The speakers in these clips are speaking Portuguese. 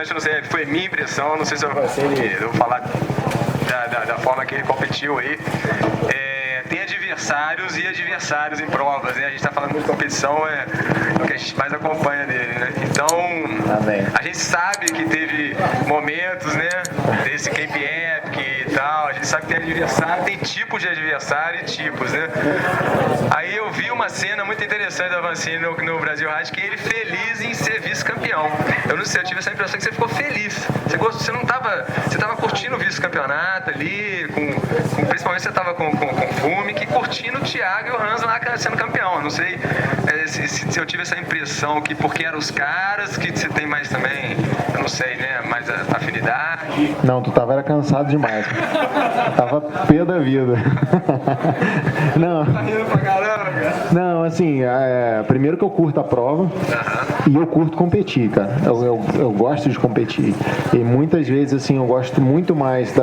interessante, não sei, foi minha impressão, não sei se eu vou falar da forma que ele competiu aí. Tem adversários e adversários em provas, né? A gente está falando muito de competição, é o que a gente mais acompanha dele, né? Então, a gente sabe que teve momentos, né? Desse Camp Epic e tal, a gente sabe que tem adversário, tem tipos de adversário e tipos, né? Aí eu vi uma cena muito interessante da Avancini no Brasil Ride, que ele feliz em ser vice-campeão. Eu não sei, eu tive essa impressão que você ficou feliz. Você não tava, você tava curtindo o vice-campeonato ali, principalmente você tava com Fume, que curtindo o Thiago e o Hans lá sendo campeão. Eu não sei se eu tive essa impressão que porque eram os caras, que você tem mais também, eu não sei, né, mais afinidade. Não, tu era cansado demais. Tava pé da vida. Não. Tá rindo pra caramba, cara. Não, assim, primeiro que eu curto a prova e eu curto competir, cara. Eu gosto de competir. E muitas vezes, assim, eu gosto muito mais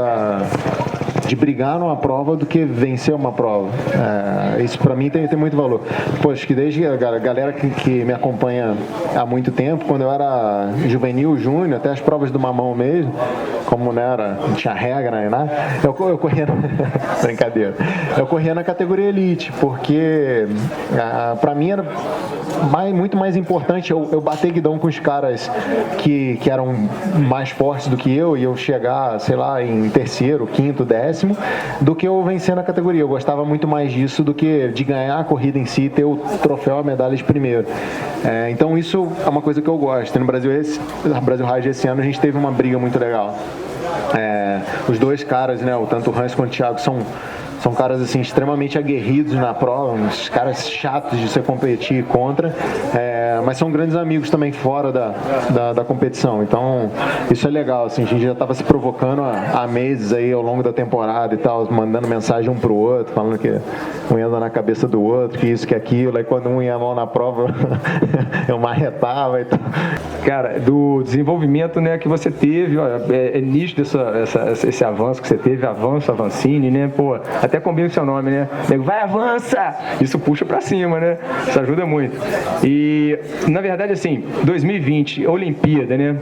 de brigar numa prova do que vencer uma prova. Isso pra mim tem muito valor. Poxa, que desde a galera que me acompanha há muito tempo, quando eu era juvenil, júnior, até as provas do mamão mesmo, como não tinha regra, né? Eu corria brincadeira. Eu corria na categoria elite, porque pra mim era muito mais importante eu bater guidão com os caras que eram mais fortes do que eu, e eu chegar, sei lá, em terceiro, quinto, décimo, do que eu vencer na categoria. Eu gostava muito mais disso do que de ganhar a corrida em si e ter o troféu, a medalha de primeiro. Então isso é uma coisa que eu gosto. No Brasil Ride esse ano a gente teve uma briga muito legal. Os dois caras, né, tanto o Hans quanto o Thiago, são caras assim extremamente aguerridos na prova, uns caras chatos de você competir contra, mas são grandes amigos também fora da competição. Então isso é legal, assim, a gente já estava se provocando há meses aí ao longo da temporada e tal, mandando mensagem um pro outro, falando que um ia andar na cabeça do outro, que isso, que aquilo, aí quando um ia mal na prova eu marretava e tal. Cara, do desenvolvimento, né, que você teve, ó, é nítido esse avanço que você teve, Avancini, né, pô, até combina o seu nome, né, vai, avança, isso puxa pra cima, né, isso ajuda muito. E, na verdade, assim, 2020, Olimpíada, né,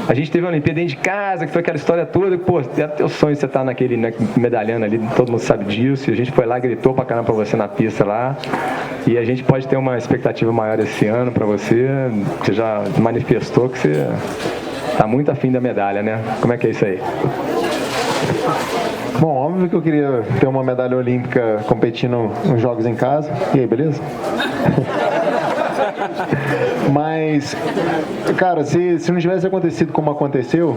a gente teve uma Olimpíada dentro de casa, que foi aquela história toda, pô, é teu sonho você estar naquele, né, medalhando ali, todo mundo sabe disso, e a gente foi lá, gritou pra caramba pra você na pista lá, e a gente pode ter uma expectativa maior esse ano pra você já manifestou que você tá muito afim da medalha, né? Como é que é isso aí? Bom, óbvio que eu queria ter uma medalha olímpica competindo nos jogos em casa. E aí, beleza? Mas, cara, se não tivesse acontecido como aconteceu,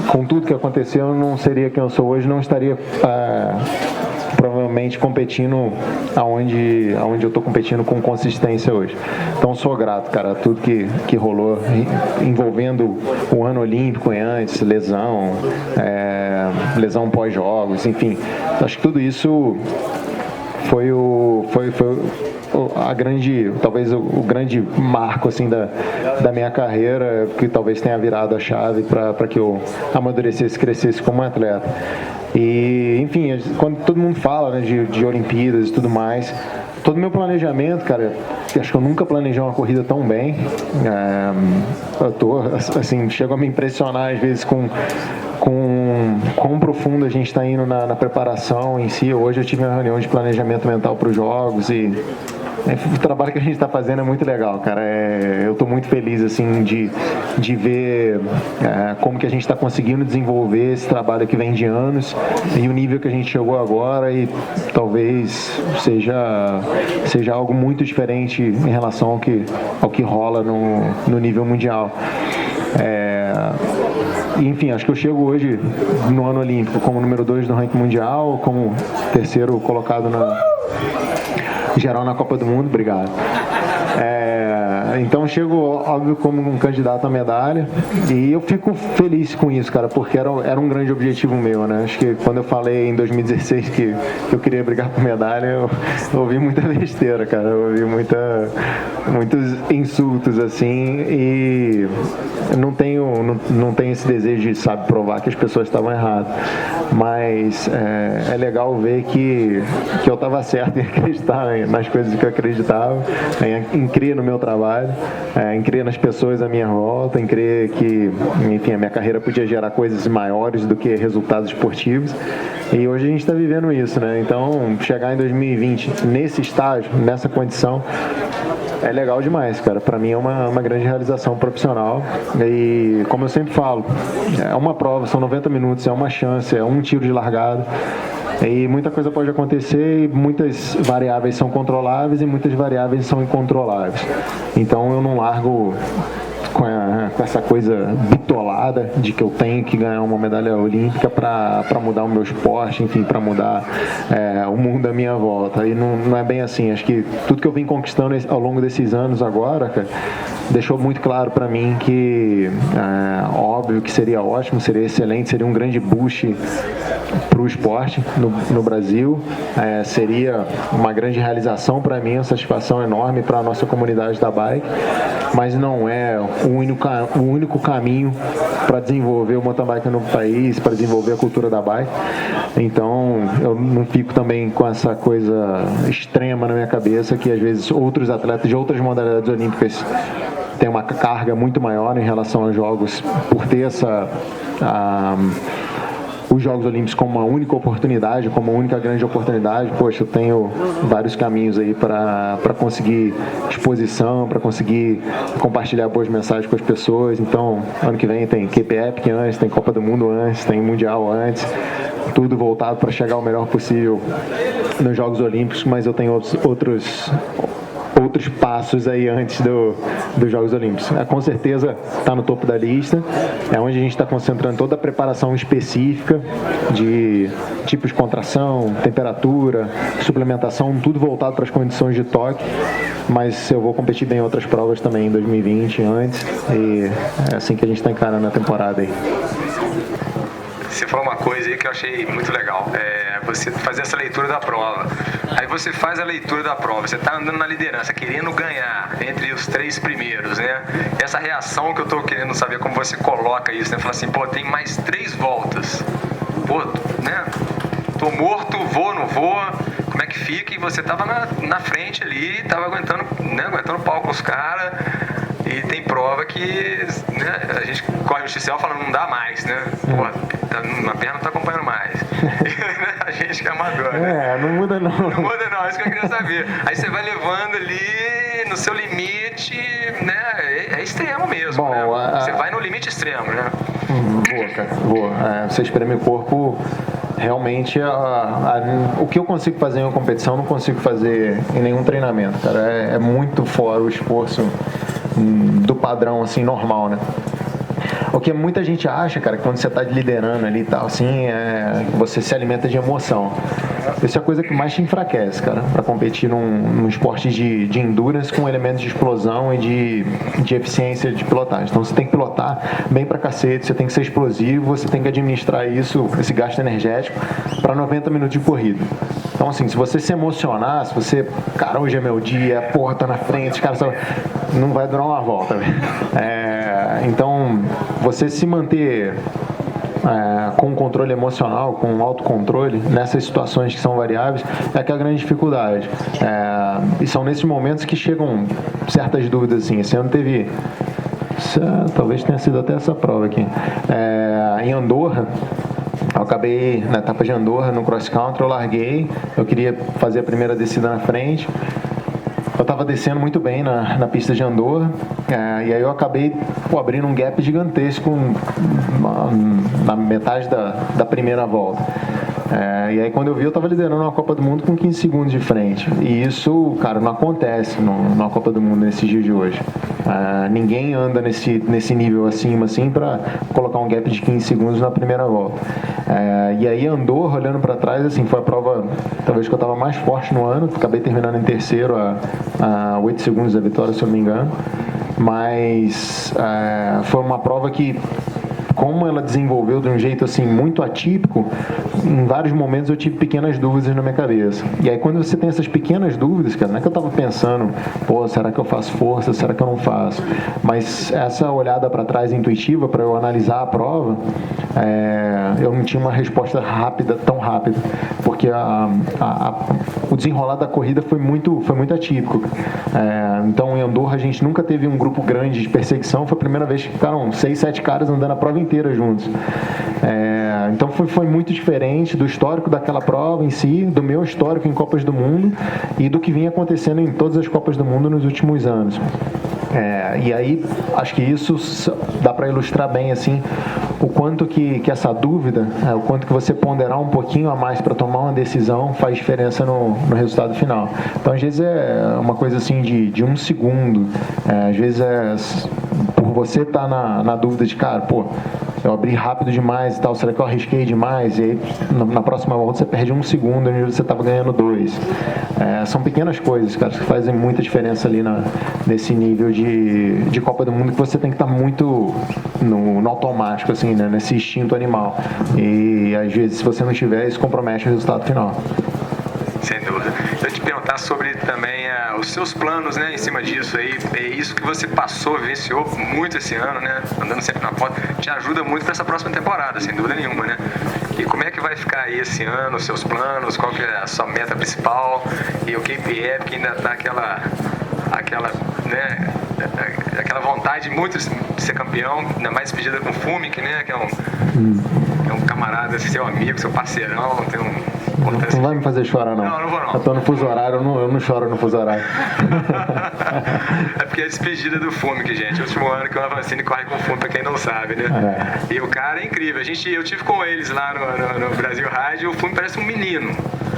com tudo que aconteceu, eu não seria quem eu sou hoje, não estaria provavelmente competindo aonde eu tô competindo com consistência hoje. Então sou grato, cara, a tudo que rolou envolvendo o ano olímpico e antes, lesão pós-jogos, enfim. Acho que tudo isso foi talvez o grande marco assim da minha carreira, que talvez tenha virado a chave para que eu amadurecesse, crescesse como atleta. E, enfim, quando todo mundo fala, né, de Olimpíadas e tudo mais, todo o meu planejamento, cara, acho que eu nunca planejei uma corrida tão bem. Eu assim, chego a me impressionar às vezes com quão profundo a gente está indo na preparação em si. Hoje eu tive uma reunião de planejamento mental para os jogos e o trabalho que a gente está fazendo é muito legal, cara. Eu estou muito feliz assim de ver como que a gente está conseguindo desenvolver esse trabalho que vem de anos e o nível que a gente chegou agora, e talvez seja algo muito diferente em relação ao que rola no nível mundial. Enfim, acho que eu chego hoje no ano olímpico como número 2 no ranking mundial, como terceiro colocado na geral na Copa do Mundo. Obrigado. Então chego, óbvio, como um candidato à medalha, e eu fico feliz com isso, cara, porque era um grande objetivo meu, né? Acho que quando eu falei em 2016 que eu queria brigar por medalha, eu ouvi muita besteira, cara, eu ouvi muitos insultos, assim, e não tenho esse desejo de, sabe, provar que as pessoas estavam erradas, mas é legal ver que eu estava certo em acreditar nas coisas que eu acreditava, em crer no meu trabalho. oportunidade, em crer nas pessoas à minha volta, em crer que, enfim, a minha carreira podia gerar coisas maiores do que resultados esportivos. E hoje a gente está vivendo isso, né? Então, chegar em 2020 nesse estágio, nessa condição, é legal demais, cara. Para mim é uma grande realização profissional. E, como eu sempre falo, é uma prova, são 90 minutos, é uma chance, é um tiro de largada. E muita coisa pode acontecer e muitas variáveis são controláveis e muitas variáveis são incontroláveis. Então eu não largo com essa coisa bitolada de que eu tenho que ganhar uma medalha olímpica para mudar o meu esporte, enfim, para mudar o mundo à minha volta. E não é bem assim. Acho que tudo que eu vim conquistando ao longo desses anos agora, cara, deixou muito claro para mim que óbvio que seria ótimo, seria excelente, seria um grande boost para o esporte no Brasil, seria uma grande realização para mim, uma satisfação enorme para a nossa comunidade da bike, mas não é o único caminho para desenvolver o mountain bike no país, para desenvolver a cultura da bike. Então eu não fico também com essa coisa extrema na minha cabeça que às vezes outros atletas de outras modalidades olímpicas têm uma carga muito maior em relação aos Jogos por ter os Jogos Olímpicos como uma única oportunidade, como uma única grande oportunidade. Poxa, eu tenho vários caminhos aí para conseguir exposição, para conseguir compartilhar boas mensagens com as pessoas. Então, ano que vem tem QP Epic antes, tem Copa do Mundo antes, tem Mundial antes, tudo voltado para chegar o melhor possível nos Jogos Olímpicos, mas eu tenho outros passos aí antes dos Jogos Olímpicos. Com certeza está no topo da lista, é onde a gente está concentrando toda a preparação específica de tipos de contração, temperatura, suplementação, tudo voltado para as condições de Tóquio, mas eu vou competir bem em outras provas também em 2020 antes, e é assim que a gente está encarando a temporada aí. Você falou uma coisa aí que eu achei muito legal, você fazer essa leitura da prova. Aí você faz a leitura da prova, você tá andando na liderança, querendo ganhar entre os 3 primeiros, né? Essa reação que eu tô querendo saber como você coloca isso, né? Fala assim, pô, tem mais 3 voltas. Pô, né? Tô morto, vou, não vou, como é que fica? E você tava na frente ali, tava aguentando pau com os caras. E tem prova que, né, a gente corre o XCL falando, não dá mais, né? Pô, a perna não tá acompanhando mais. A gente que é amador, né? Não muda não. Não muda não, é isso que eu queria saber. Aí você vai levando ali no seu limite, né? É extremo mesmo, bom, né? Você vai no limite extremo, né? Boa, cara. Boa. Você espreme o corpo. Realmente, o que eu consigo fazer em uma competição, eu não consigo fazer em nenhum treinamento, cara. É muito fora o esforço do padrão, assim, normal, né? O que muita gente acha, cara, que quando você está liderando ali e tal, assim, você se alimenta de emoção. Isso é a coisa que mais te enfraquece, cara, para competir num esporte de endurance com elementos de explosão e de eficiência de pilotagem. Então você tem que pilotar bem pra cacete, você tem que ser explosivo, você tem que administrar isso, esse gasto energético, para 90 minutos de corrida. Então, assim, se você se emocionar, se você, cara, hoje é meu dia, porra, tá na frente, cara, não vai durar uma volta, velho. Então, você se manter com um controle emocional, com um autocontrole, nessas situações que são variáveis, é que é a grande dificuldade. E são nesses momentos que chegam certas dúvidas, assim. Esse ano teve... talvez tenha sido até essa prova aqui. Em Andorra, eu acabei, na etapa de Andorra, no cross country, eu larguei, eu queria fazer a primeira descida na frente. Eu estava descendo muito bem na pista de Andorra, e aí eu acabei abrindo um gap gigantesco na metade da primeira volta. E aí quando eu vi, eu estava liderando uma Copa do Mundo com 15 segundos de frente. E isso, cara, não acontece na Copa do Mundo nesses dias de hoje. Ninguém anda nesse nível acima, assim, para colocar um gap de 15 segundos na primeira volta. E aí Andorra, olhando para trás, assim, foi a prova, talvez, que eu estava mais forte no ano. Acabei terminando em terceiro a 8 segundos da vitória, se eu não me engano. Mas foi uma prova que como ela desenvolveu de um jeito assim muito atípico, em vários momentos eu tive pequenas dúvidas na minha cabeça. E aí quando você tem essas pequenas dúvidas, cara, não é que eu tava pensando, pô, será que eu faço força, será que eu não faço? Mas essa olhada para trás intuitiva para eu analisar a prova, eu não tinha uma resposta rápida, tão rápida, porque o desenrolar da corrida foi muito atípico. Então em Andorra a gente nunca teve um grupo grande de perseguição, foi a primeira vez que ficaram 6, 7 caras andando a prova inteira juntos. Então foi muito diferente do histórico daquela prova em si, do meu histórico em Copas do Mundo e do que vinha acontecendo em todas as Copas do Mundo nos últimos anos. E aí acho que isso dá para ilustrar bem assim o quanto que essa dúvida, o quanto que você ponderar um pouquinho a mais para tomar uma decisão faz diferença no resultado final. Então às vezes é uma coisa assim de um segundo, às vezes por você estar na dúvida de, cara, pô, eu abri rápido demais e tal, será que eu arrisquei demais? E aí na próxima volta você perde um segundo onde você estava ganhando 2. São pequenas coisas, cara, que fazem muita diferença ali nesse nível de Copa do Mundo, que você tem que estar muito no automático, assim, né? Nesse instinto animal. E às vezes, se você não tiver, isso compromete o resultado final. Sem dúvida. Eu te perguntar sobre também os seus planos, né, em cima disso aí. Isso que você passou, vivenciou muito esse ano, né, andando sempre na ponta, te ajuda muito para essa próxima temporada, sem dúvida nenhuma, né? E como é que vai ficar aí esse ano, os seus planos, qual que é a sua meta principal e o KPF, que ainda tá aquela, né, aquela vontade muito de ser campeão, ainda mais despedida com o Fumic, né, que é um camarada, seu amigo, seu parceirão, tem Não vai me fazer chorar, não. Não vou, não. Eu tô no fuso horário, eu não choro no fuso horário. É porque é a despedida do Fumic, gente. O último ano que o Avancini corre com o Fumic, pra quem não sabe, né? E o cara é incrível. Eu tive com eles lá no Brasil Ride, e o Fumic parece um menino.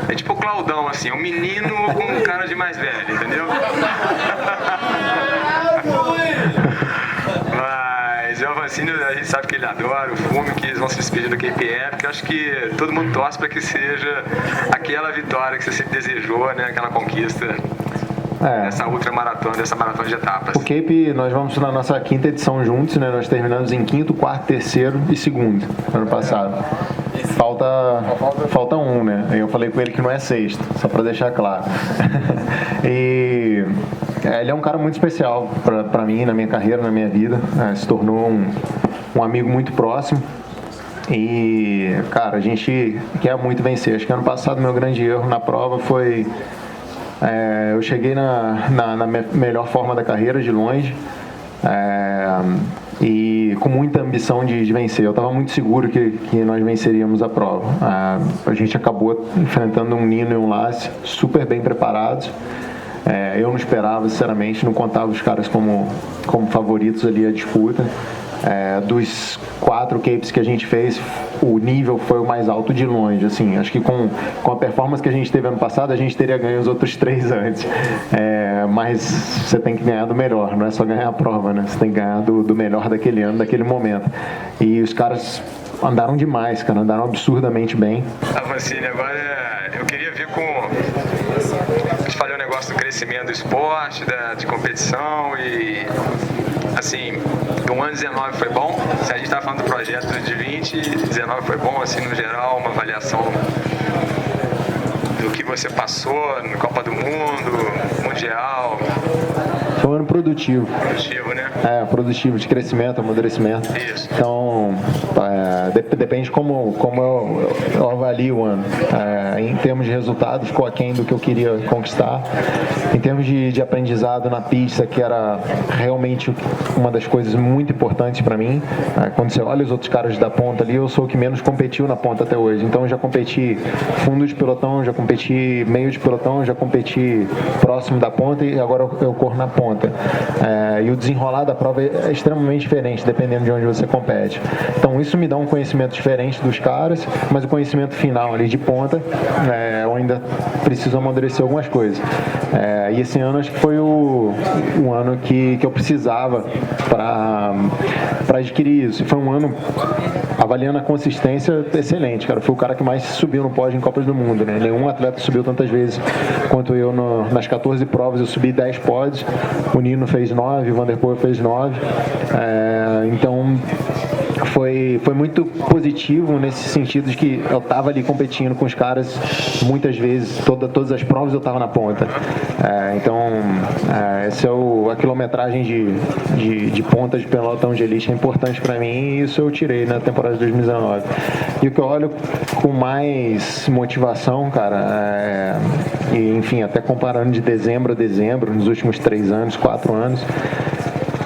É tipo o Claudão, assim, um menino com um cara de mais velho, entendeu? Mas o Avancini, a gente sabe que ele adora o Fumic, que eles vão se despedir do KPF, porque eu acho que todo mundo torce para que seja aquela vitória que você sempre desejou, né? Aquela conquista dessa ultramaratona, dessa maratona de etapas. O Cape, nós vamos na nossa 5ª edição juntos, né? Nós terminamos em 5º, 4º, 3º e 2º ano passado. Falta um, né? Eu falei com ele que não é 6º, só para deixar claro. E ele é um cara muito especial para mim, na minha carreira, na minha vida. Se tornou um amigo muito próximo. E, cara, a gente quer muito vencer. Acho que ano passado meu grande erro na prova foi... eu cheguei na melhor forma da carreira, de longe. E com muita ambição de vencer. Eu estava muito seguro que nós venceríamos a prova. A gente acabou enfrentando um Nino e um Lasse super bem preparados. Eu não esperava, sinceramente, não contava os caras como favoritos ali à disputa. Dos 4 capes que a gente fez, o nível foi o mais alto de longe, assim. Acho que com a performance que a gente teve ano passado, a gente teria ganho os outros 3 antes. Mas você tem que ganhar do melhor, não é só ganhar a prova, né? Você tem que ganhar do melhor daquele ano, daquele momento. E os caras andaram demais, cara, andaram absurdamente bem. Avancini, agora eu queria ver a gente falou o negócio do crescimento do esporte, de competição e... Assim, o ano 19 foi bom. Se a gente está falando do projeto de 20, 19 foi bom, assim, no geral, uma avaliação do que você passou na Copa do Mundo, Mundial. Foi um ano produtivo. Produtivo, né? Produtivo, de crescimento, amadurecimento. Isso. Então, depende de como eu avalio o ano. Em termos de resultado, ficou aquém do que eu queria conquistar. Em termos de aprendizado na pista, que era realmente uma das coisas muito importantes para mim. Quando você olha os outros caras da ponta ali, eu sou o que menos competiu na ponta até hoje. Então, eu já competi fundo de pelotão, já competi meio de pelotão, já competi próximo da ponta e agora eu corro na ponta. E o desenrolar da prova é extremamente diferente, dependendo de onde você compete. Então, isso me dá um conhecimento diferente dos caras, mas o conhecimento final ali de ponta, eu ainda preciso amadurecer algumas coisas. E esse ano acho que foi um ano que eu precisava para adquirir isso. E foi um ano, avaliando a consistência, excelente, cara. Foi o cara que mais subiu no pódio em Copas do Mundo, né? Nenhum atleta subiu tantas vezes quanto eu nas 14 provas. Eu subi 10 pódios, o Nino fez 9, o Van der Poel fez 9. Então foi muito positivo nesse sentido de que eu estava ali competindo com os caras muitas vezes, todas as provas eu estava na ponta. Então, essa é a quilometragem de ponta de pelotão de elite é importante para mim e isso eu tirei na temporada de 2019. E o que eu olho com mais motivação, cara, e enfim, até comparando de dezembro a dezembro, nos últimos 3 anos, 4 anos,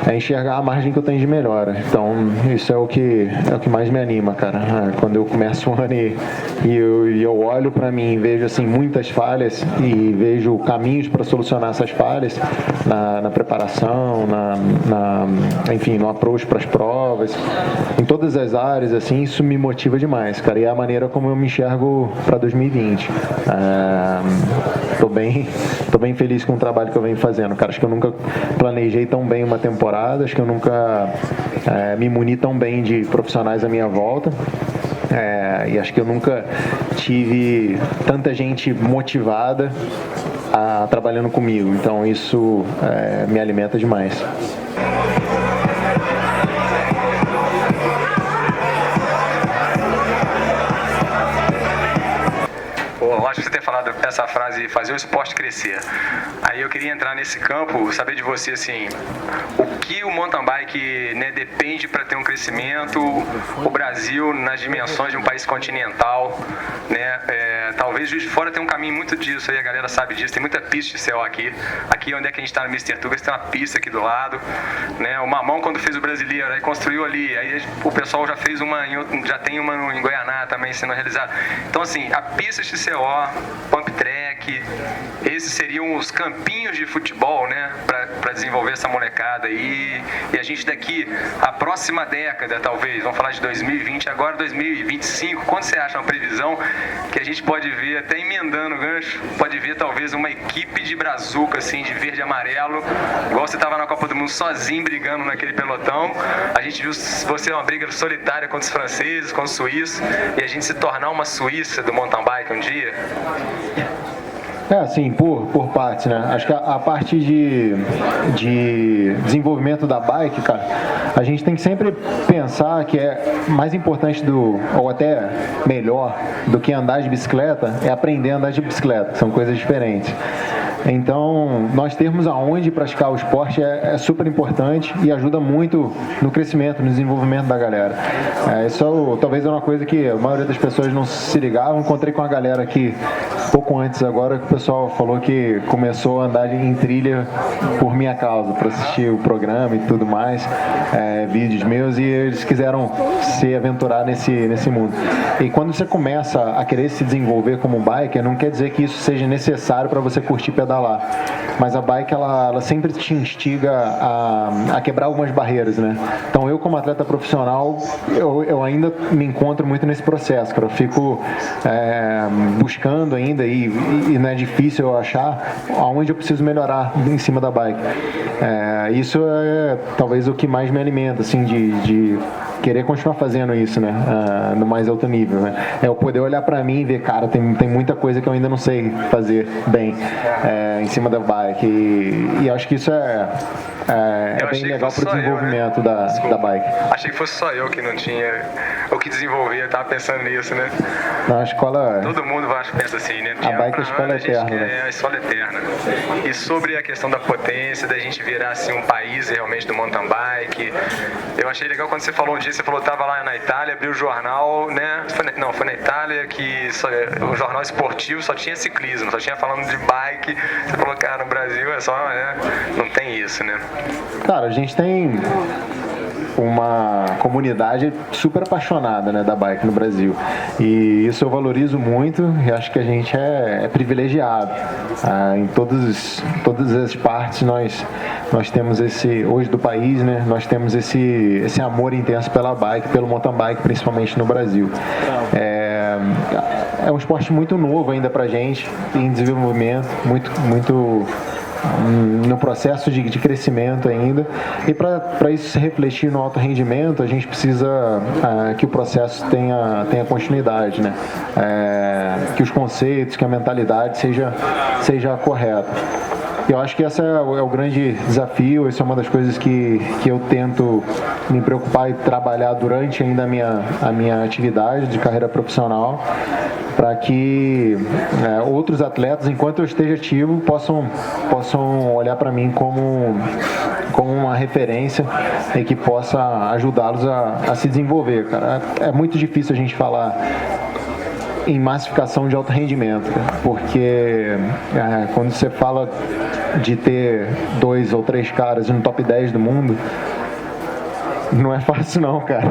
é enxergar a margem que eu tenho de melhora. Então, isso é o que mais me anima, cara. Quando eu começo um ano e eu olho para mim e vejo assim, muitas falhas e vejo caminhos para solucionar essas falhas na preparação, enfim, no approach para as provas, em todas as áreas, assim, isso me motiva demais, cara. E é a maneira como eu me enxergo para 2020. Tô bem feliz com o trabalho que eu venho fazendo, cara. Acho que eu nunca planejei tão bem uma temporada. Acho que eu nunca me muni tão bem de profissionais à minha volta. E acho que eu nunca tive tanta gente motivada trabalhando comigo. Então isso me alimenta demais. Acho que você ter falado essa frase, fazer o esporte crescer. Aí eu queria entrar nesse campo, saber de você, assim, o que o mountain bike, né, depende para ter um crescimento, o Brasil nas dimensões de um país continental, né, talvez Juiz de Fora tenha um caminho muito disso, aí a galera sabe disso, tem muita pista de CO aqui onde é que a gente está no Mr. Tugas, tem uma pista aqui do lado, né, o Mamão quando fez o Brasileiro, aí construiu ali, aí o pessoal já fez já tem uma em Goianá também sendo realizada. Então, assim, a pista de CO, pump track, esses seriam os campinhos de futebol, né, para desenvolver essa molecada aí. E a gente daqui a próxima década, talvez, vamos falar de 2020, agora 2025, quando você acha uma previsão que a gente pode ver, até emendando o gancho, pode ver talvez uma equipe de brazuca, assim, de verde e amarelo, igual você estava na Copa do Mundo sozinho brigando naquele pelotão, a gente viu você uma briga solitária contra os franceses, contra os suíços, e a gente se tornar uma Suíça do mountain bike um dia? Assim, por partes, né? Acho que a parte de desenvolvimento da bike, cara, a gente tem que sempre pensar que é mais importante ou até melhor do que andar de bicicleta é aprender a andar de bicicleta, são coisas diferentes. Então, nós termos aonde praticar o esporte é super importante e ajuda muito no crescimento, no desenvolvimento da galera. Isso talvez é uma coisa que a maioria das pessoas não se ligavam. Encontrei com a galera aqui pouco antes agora, que o pessoal falou que começou a andar em trilha por minha causa, para assistir o programa e tudo mais, vídeos meus, e eles quiseram se aventurar nesse mundo. E quando você começa a querer se desenvolver como biker, não quer dizer que isso seja necessário para você curtir pedalar, mas a bike ela sempre te instiga a quebrar algumas barreiras, né? Então eu como atleta profissional eu ainda me encontro muito nesse processo, cara. Eu fico buscando ainda e não é difícil eu achar aonde eu preciso melhorar em cima da bike. Isso é talvez o que mais me alimenta, assim, de querer continuar fazendo isso, né? No mais alto nível, né? É eu poder olhar pra mim e ver, cara, tem muita coisa que eu ainda não sei fazer bem em cima da bike, e acho que isso é bem legal pro desenvolvimento da bike. Achei que fosse só eu que não tinha o que desenvolver, eu tava pensando nisso, né? Na escola... Todo mundo pensa assim, né? A bike é a escola eterna. É a escola eterna. E sobre a questão da potência, da gente virar assim um país realmente do mountain bike, eu achei legal quando você falou um dia, você falou que tava lá na Itália, abriu o jornal, né? Foi na Itália que o jornal esportivo só tinha ciclismo, só tinha falando de bike. Você falou, cara, no Brasil é só, né? Não tem isso, né? Cara, a gente tem uma comunidade super apaixonada, né, da bike no Brasil, e isso eu valorizo muito e acho que a gente é privilegiado. Em todas as partes nós temos hoje do país, né, nós temos esse amor intenso pela bike, pelo mountain bike, principalmente no Brasil. É um esporte muito novo ainda pra gente, em desenvolvimento, muito no processo de crescimento ainda, e para isso se refletir no alto rendimento, a gente precisa que o processo tenha continuidade, né? Que os conceitos, que a mentalidade seja correta. eu acho que esse é o grande desafio, essa é uma das coisas que eu tento me preocupar e trabalhar durante ainda a minha atividade de carreira profissional, para que outros atletas, enquanto eu esteja ativo, possam olhar para mim como uma referência e que possa ajudá-los a se desenvolver, cara. É muito difícil a gente falar em massificação de alto rendimento, porque quando você fala de ter 2 ou 3 caras no top 10 do mundo, não é fácil não, cara.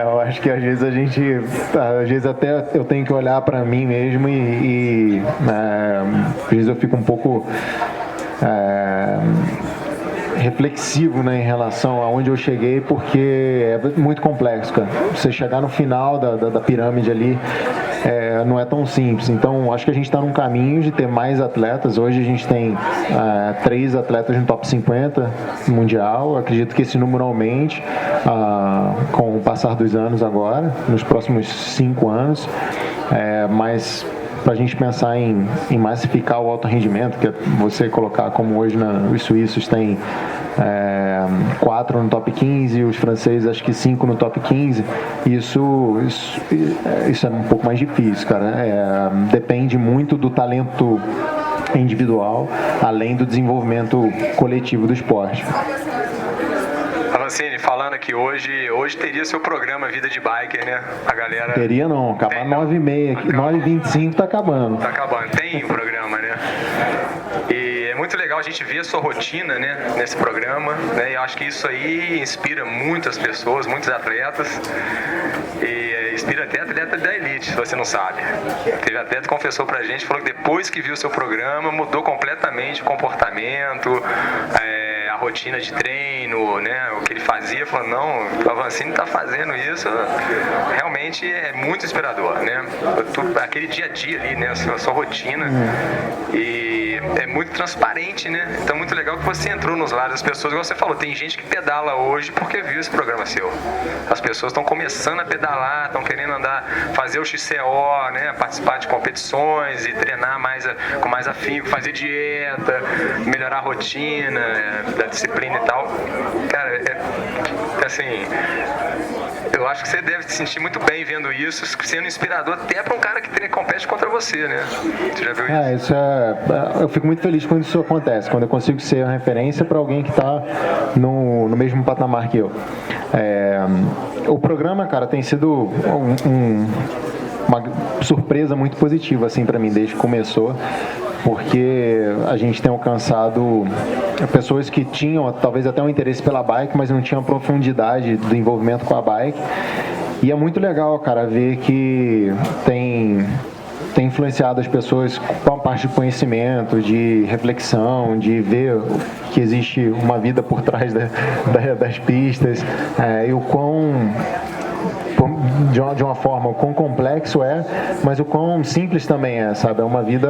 Eu acho que às vezes até eu tenho que olhar para mim mesmo e às vezes eu fico um pouco reflexivo, né, em relação a onde eu cheguei, porque é muito complexo, cara. Você chegar no final da pirâmide ali não é tão simples. Então, acho que a gente está num caminho de ter mais atletas. Hoje a gente tem 3 atletas no top 50 mundial. Acredito que esse número aumente com o passar dos anos agora, nos próximos 5 anos. Mas para a gente pensar em massificar o alto rendimento, que é você colocar como hoje os suíços têm 4 no top 15, os franceses acho que 5 no top 15, isso é um pouco mais difícil, cara. Depende muito do talento individual, além do desenvolvimento coletivo do esporte. Avancini, falando aqui hoje teria seu programa Vida de Biker, né? A galera... Teria não, acabar 9h30, 9h25 tá acabando. Tá acabando, tem o programa, né? E é muito legal a gente ver a sua rotina, né, nesse programa, né? E eu acho que isso aí inspira muitas pessoas, muitos atletas. E inspira até atleta da elite, se você não sabe. Teve atleta que confessou pra gente, falou que depois que viu o seu programa, mudou completamente o comportamento, a rotina de treino, né, o que ele fazia, falou, não, o Avancini tá fazendo isso, realmente é muito inspirador, né, aquele dia a dia ali, né, a sua rotina, e é muito transparente, né, então é muito legal que você entrou nos lares das pessoas, igual você falou, tem gente que pedala hoje porque viu esse programa seu, as pessoas estão começando a pedalar, estão querendo fazer o XCO, né, participar de competições e treinar com mais afinco, fazer dieta, melhorar a rotina, da disciplina e tal. Cara, assim, eu acho que você deve se sentir muito bem vendo isso, sendo inspirador até para um cara que compete contra você, né? Você já viu isso? Eu fico muito feliz quando isso acontece, quando eu consigo ser uma referência para alguém que está no mesmo patamar que eu. O programa, cara, tem sido uma surpresa muito positiva, assim, para mim, desde que começou, porque a gente tem alcançado pessoas que tinham talvez até um interesse pela bike, mas não tinham a profundidade do envolvimento com a bike. E é muito legal, cara, ver que tem influenciado as pessoas com a parte de conhecimento, de reflexão, de ver que existe uma vida por trás das pistas, e o quão, de uma forma, o quão complexo mas o quão simples também sabe? É uma vida,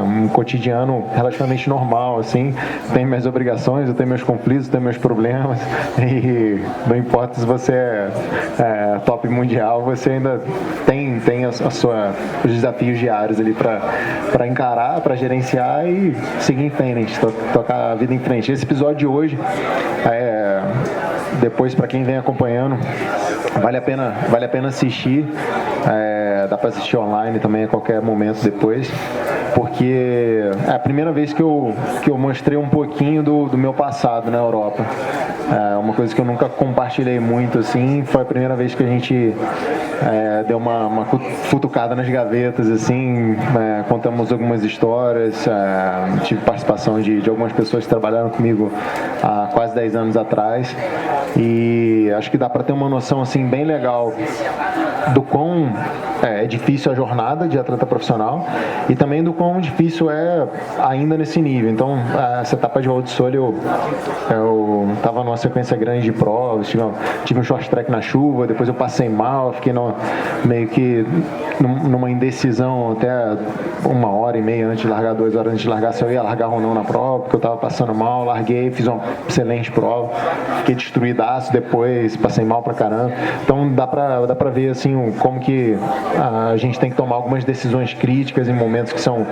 um cotidiano relativamente normal, assim. Tenho minhas obrigações, eu tenho meus conflitos, eu tenho meus problemas, e não importa se você é top mundial, você ainda tem os desafios diários ali para encarar, para gerenciar e seguir em frente, tocar a vida em frente. Esse episódio de hoje, depois, para quem vem acompanhando, vale a pena assistir. Dá para assistir online também a qualquer momento depois, porque é a primeira vez que eu mostrei um pouquinho do meu passado na Europa. Uma coisa que eu nunca compartilhei muito, assim, foi a primeira vez que a gente deu uma futucada nas gavetas, assim, contamos algumas histórias, tive participação de algumas pessoas que trabalharam comigo há quase 10 anos atrás, e acho que dá para ter uma noção, assim, bem legal do quão é difícil a jornada de atleta profissional e também do quão difícil é ainda nesse nível. Então, essa etapa de Road Sole eu estava numa sequência grande de provas, tive um short track na chuva, depois eu passei mal, fiquei meio que numa indecisão até 1h30 antes de largar, 2 horas antes de largar, se eu ia largar ou não na prova, porque eu estava passando mal, larguei, fiz uma excelente prova, fiquei destruidaço depois, passei mal pra caramba. Então dá pra ver assim como que a gente tem que tomar algumas decisões críticas em momentos que são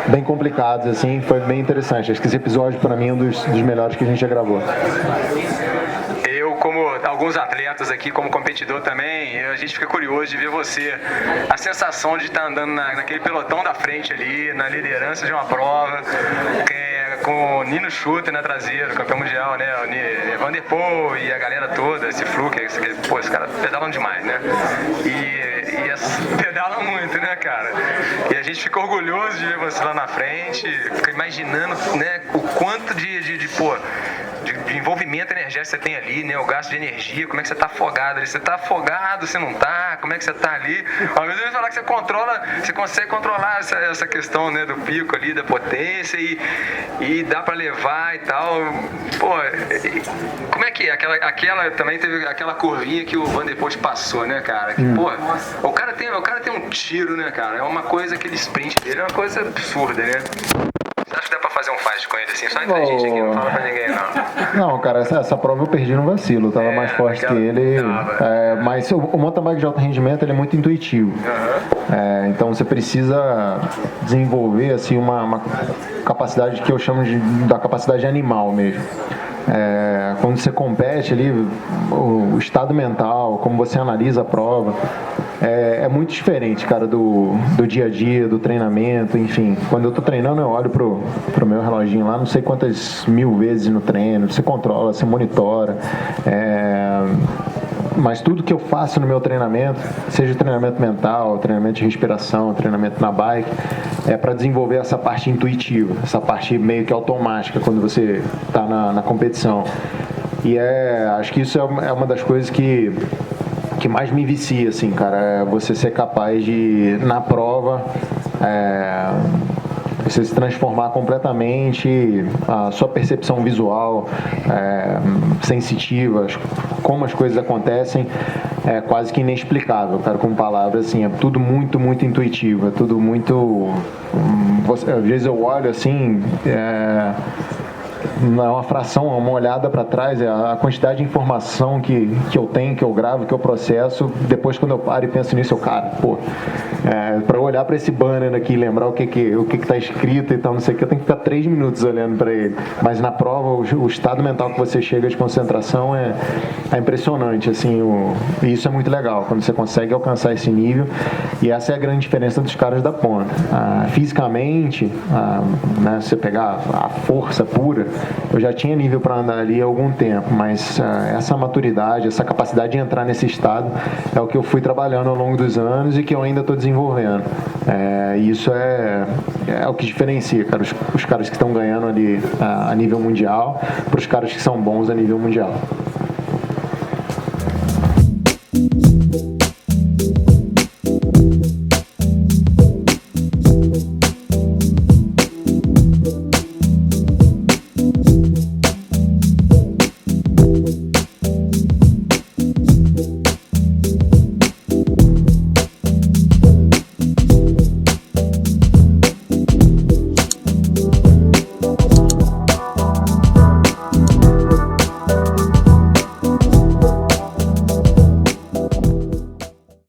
bem complicados, assim, foi bem interessante. Acho que esse episódio, para mim, é um dos melhores que a gente já gravou. Como alguns atletas aqui, como competidor também, a gente fica curioso de ver você, a sensação de estar andando naquele pelotão da frente ali, na liderança de uma prova, com o Nino Schutter na traseira, campeão mundial, né, o Van der Poel e a galera toda, esse Fluke, pô, esses caras pedalam demais, né, e pedalam muito, né, cara, e a gente fica orgulhoso de ver você lá na frente, fica imaginando, né, o quanto de envolvimento energético que você tem ali, né? O gasto de energia, como é que você tá afogado ali? Você tá afogado, você não tá? Como é que você tá ali? Às vezes eu ia falar que você consegue controlar essa questão, né? Do pico ali, da potência e dá pra levar e tal. Pô, como é que é? Aquela também teve aquela curvinha que o Van der Poel passou, né, cara? Que, pô, o cara tem um tiro, né, cara? É uma coisa, aquele sprint dele é uma coisa absurda, né? Você acha que dá pra fazer um fight com ele assim? Só entre a gente aqui, não fala pra ninguém, não. Não, cara, essa prova eu perdi no vacilo. Eu tava mais forte que ele. Mas o mountain bike de alto rendimento ele é muito intuitivo. Então você precisa desenvolver assim, uma capacidade que eu chamo da capacidade animal mesmo. Quando você compete ali, o estado mental, como você analisa a prova, é muito diferente, cara, do dia a dia, do treinamento, enfim. Quando eu tô treinando, eu olho pro meu reloginho lá, não sei quantas mil vezes no treino, você controla, você monitora. Mas tudo que eu faço no meu treinamento, seja treinamento mental, treinamento de respiração, treinamento na bike, é para desenvolver essa parte intuitiva, essa parte meio que automática quando você está na competição. E acho que isso é uma das coisas que mais me vicia, assim, cara, é você ser capaz de, na prova, você se transformar completamente, a sua percepção visual, sensitiva, como as coisas acontecem, é quase que inexplicável, cara, com palavras, assim, é tudo muito, muito intuitivo, é tudo muito... às vezes eu olho, assim, não é uma fração, é uma olhada para trás, é a quantidade de informação que eu tenho, que eu gravo, que eu processo. Depois, quando eu paro e penso nisso, para eu olhar para esse banner aqui e lembrar o que está escrito e tal, não sei o que, eu tenho que ficar 3 minutos olhando para ele. Mas na prova, o estado mental que você chega de concentração é impressionante, assim, e isso é muito legal, quando você consegue alcançar esse nível, e essa é a grande diferença dos caras da ponta. Fisicamente, né, se você pegar a força pura, eu já tinha nível para andar ali há algum tempo, mas essa maturidade, essa capacidade de entrar nesse estado é o que eu fui trabalhando ao longo dos anos e que eu ainda estou desenvolvendo. Isso é o que diferencia, cara, os caras que estão ganhando ali a nível mundial para os caras que são bons a nível mundial.